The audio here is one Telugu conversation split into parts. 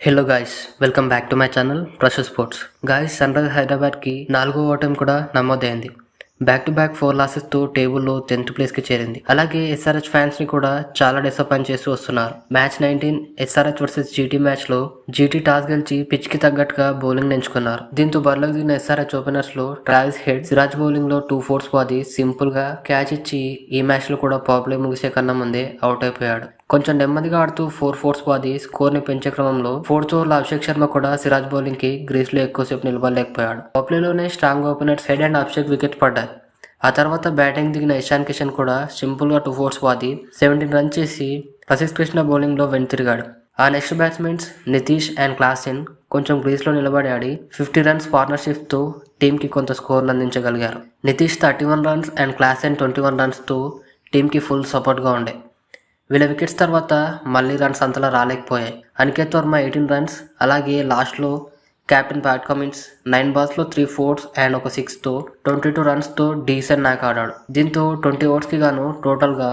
Hello guys, welcome back to my channel pressure sports. Guys, Sunrisers హైదరాబాద్కి 4వ ఓటమి కూడా నమోదైంది. బ్యాక్ టు బ్యాక్ 4 లాసెస్తో టేబుల్లో 10th ప్లేస్కి చేరింది. అలాగే ఎస్ఆర్హెచ్ ఫ్యాన్స్ని కూడా చాలా డిసప్పాయింట్ చేస్తూ వస్తున్నారు. మ్యాచ్ 19 ఎస్ఆర్హెచ్ వర్సెస్ జీటీ మ్యాచ్లో జీటీ టాస్ గెలిచి పిచ్కి తగ్గట్టుగా బౌలింగ్ ఎంచుకున్నారు. దీంతో బరిలోకి దిగిన ఎస్ఆర్హెచ్ ఓపెనర్స్లో ట్రావిస్ హెడ్, సిరాజ్ బౌలింగ్లో 2 4s బాది సింపుల్గా క్యాచ్ ఇచ్చి ఈ మ్యాచ్లో కూడా పవర్ ప్లే ముగిసే కన్నా ముందే అవుట్ అయిపోయాడు. కొంచెం నెమ్మదిగా ఆడుతూ 4 4s బాది స్కోర్ని పెంచే క్రమంలో 4th ఓవర్లో అభిషేక్ శర్మ కూడా సిరాజ్ బౌలింగ్కి గ్రీస్లో ఎక్కువసేపు నిలబడలేకపోయాడు. పవర్ప్లేలోనే strong openers Head and Abhishek wicket పడ్డాయి. ఆ తర్వాత బ్యాటింగ్ దిగిన ఇషాన్ కిషన్ కూడా సింపుల్గా 2 4s బాది 17 రన్స్ చేసి ప్రసిద్ధ్ కృష్ణ బౌలింగ్లో వెనుతిరిగాడు. ఆ next batsmen Nitish and Klaasen కొంచెం గ్రీస్లో నిలబడి ఆడి 50 రన్స్ పార్ట్నర్షిప్తో టీంకి కొంత స్కోర్ను అందించగలిగారు. నితీష్ 31 రన్స్ అండ్ క్లాసెన్ 21 రన్స్తో టీంకి ఫుల్ సపోర్ట్గా ఉండే. వీళ్ళ వికెట్స్ తర్వాత మళ్ళీ రన్స్ అంతలా రాలేకపోయాయి. అనికేత్ వర్మ 18 రన్స్, అలాగే లాస్ట్లో captain Pat Cummins 9 balls 3 4s and ఒక 6తో 22 రన్స్తో డీసెంట్ నాక్ ఆడాడు. దీంతో 20 ఓవర్స్కి గాను టోటల్గా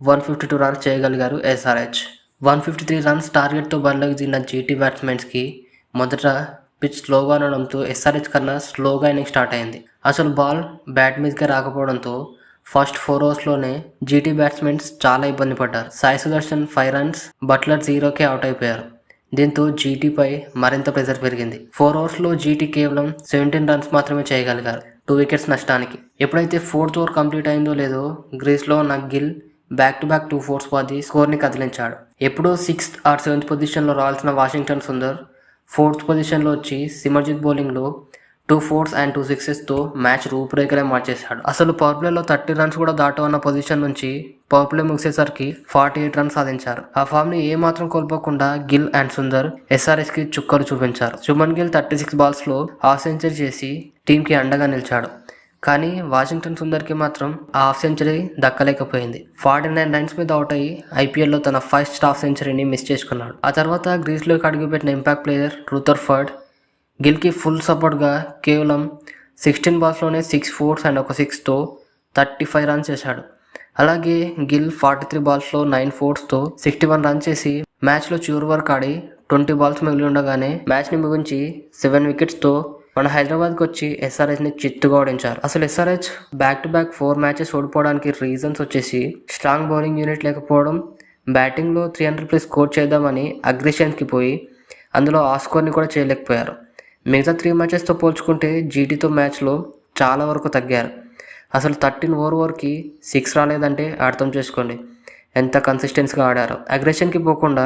152 రన్స్ చేయగలిగారు ఎస్ఆర్హెచ్. 153 రన్స్ టార్గెట్తో బరిలోకి దిగిన జీటీ బ్యాట్స్మెన్స్కి మొదట పిచ్ స్లోగా ఉండడంతో ఎస్ఆర్హెచ్ కన్నా స్లోగా ఇన్నింగ్స్ స్టార్ట్ అయింది. అసలు బాల్ బ్యాట్ మీదకే రాకపోవడంతో ఫస్ట్ 4 ఓవర్స్లోనే జీటీ బ్యాట్స్మెన్స్ చాలా ఇబ్బంది పడ్డారు. సాయి సుదర్శన్ 5 రన్స్, బట్లర్ 0కే అవుట్ అయిపోయారు. దీంతో జీటీపై మరింత ప్రెజర్ పెరిగింది. 4 ఓవర్స్లో జీటీ కేవలం 17 రన్స్ మాత్రమే చేయగలిగారు 2 వికెట్స్ నష్టానికి. ఎప్పుడైతే 4th ఓవర్ కంప్లీట్ అయిందో లేదో గ్రీస్లో ఉన్న Gill back to back 2 4s బాది స్కోర్ని కదిలించాడు. ఎప్పుడో 6th ఆర్ 7th పొజిషన్లో రావాల్సిన వాషింగ్టన్ సుందర్ 4th పొజిషన్లో వచ్చి సిమర్జిత్ బౌలింగ్లో 2 4s అండ్ 2 6sతో మ్యాచ్ రూపురేఖలే మార్చేశాడు. అసలు పవర్ ప్లేలో 30 రన్స్ కూడా దాటవన్న పొజిషన్ నుంచి పవర్ ప్లే ముగిసేసరికి 48 రన్స్ సాధించారు. ఆ ఫామ్ని ఏమాత్రం కోల్పోకుండా గిల్ అండ్ సుందర్ ఎస్ఆర్హెచ్కి చుక్కలు చూపించారు. Shubman Gill 36 balls half century చేసి టీంకి అండగా నిలిచాడు. కానీ వాషింగ్టన్ సుందర్కి మాత్రం ఆ హాఫ్ సెంచరీ దక్కలేకపోయింది. 49 రన్స్ మీద అవుట్ అయ్యి ఐపీఎల్లో తన ఫస్ట్ హాఫ్ సెంచరీని మిస్ చేసుకున్నాడు. ఆ తర్వాత గ్రీస్లోకి అడుగుపెట్టిన ఇంపాక్ట్ ప్లేయర్ రూథర్ఫర్డ్ గిల్కి ఫుల్ సపోర్ట్గా కేవలం 16 balls 6 4s అండ్ ఒక 6తో 35 రన్స్ చేశాడు. అలాగే గిల్ 43 balls 9 4sతో 61 రన్స్ చేసి మ్యాచ్లో చివరి వరకు ఆడి 20 balls మిగిలి ఉండగానే మ్యాచ్ని ముగించి 7 వికెట్స్తో మన హైదరాబాద్కి వచ్చి ఎస్ఆర్హెచ్ని చిత్తుగా ఓడించారు. అసలు SRH back to back 4 matches ఓడిపోవడానికి రీజన్స్ వచ్చేసి స్ట్రాంగ్ బౌలింగ్ యూనిట్ లేకపోవడం, బ్యాటింగ్లో 300+ స్కోర్ చేద్దామని అగ్రెషన్కి పోయి అందులో ఆ స్కోర్ని కూడా చేయలేకపోయారు. మిగతా 3 మ్యాచెస్తో పోల్చుకుంటే జీటీతో మ్యాచ్లో చాలా వరకు తగ్గారు. అసలు 13 ఓవర్కి 6 రాలేదంటే అర్థం చేసుకోండి ఎంత కన్సిస్టెన్స్గా ఆడారు. అగ్రెషన్కి పోకుండా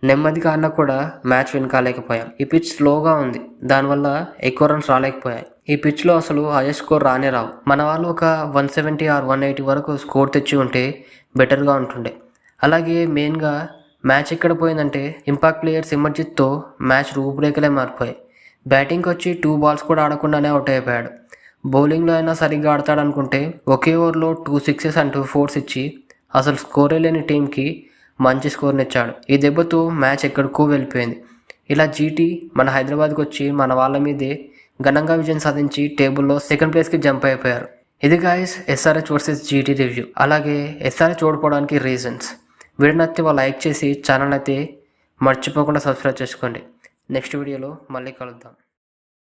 నెమ్మదిగా ఆడినా కూడా మ్యాచ్ విన్ కాలేకపోయాం. ఈ పిచ్ స్లోగా ఉంది, దానివల్ల ఎక్కువ రన్స్ రాలేకపోయాయి. ఈ పిచ్లో అసలు హైయెస్ట్ స్కోర్ రానే రావు. మన వాళ్ళు ఒక 170 ఆర్ 180 వరకు స్కోర్ తెచ్చి ఉంటే బెటర్గా ఉంటుండే. అలాగే మెయిన్గా మ్యాచ్ ఎక్కడ పోయిందంటే ఇంపాక్ట్ ప్లేయర్ సిమర్జిత్తో మ్యాచ్ రూపురేఖలే మారిపోయాయి. బ్యాటింగ్కి వచ్చి 2 balls కూడా ఆడకుండానే అవుట్ అయిపోయాడు. బౌలింగ్లో అయినా సరిగ్గా ఆడతాడనుకుంటే ఒకే ఓవర్లో 2 6s అండ్ 2 4s ఇచ్చి అసలు స్కోరే లేని టీంకి మంచి స్కోర్ని ఇచ్చాడు. ఈ దెబ్బతో మ్యాచ్ ఎక్కడికో వెళ్ళిపోయింది. ఇలా జీటీ మన హైదరాబాద్కి వచ్చి మన వాళ్ళ మీదే ఘనంగా విజయం సాధించి టేబుల్లో 2nd ప్లేస్కి జంప్ అయిపోయారు. ఇది guys SRH versus GT review. అలాగే ఎస్ఆర్హెచ్ ఓడిపోవడానికి రీజన్స్. వీడియో నచ్చితే లైక్ చేసి ఛానల్ అయితే మర్చిపోకుండా సబ్స్క్రైబ్ చేసుకోండి. నెక్స్ట్ వీడియోలో మళ్ళీ కలుద్దాం.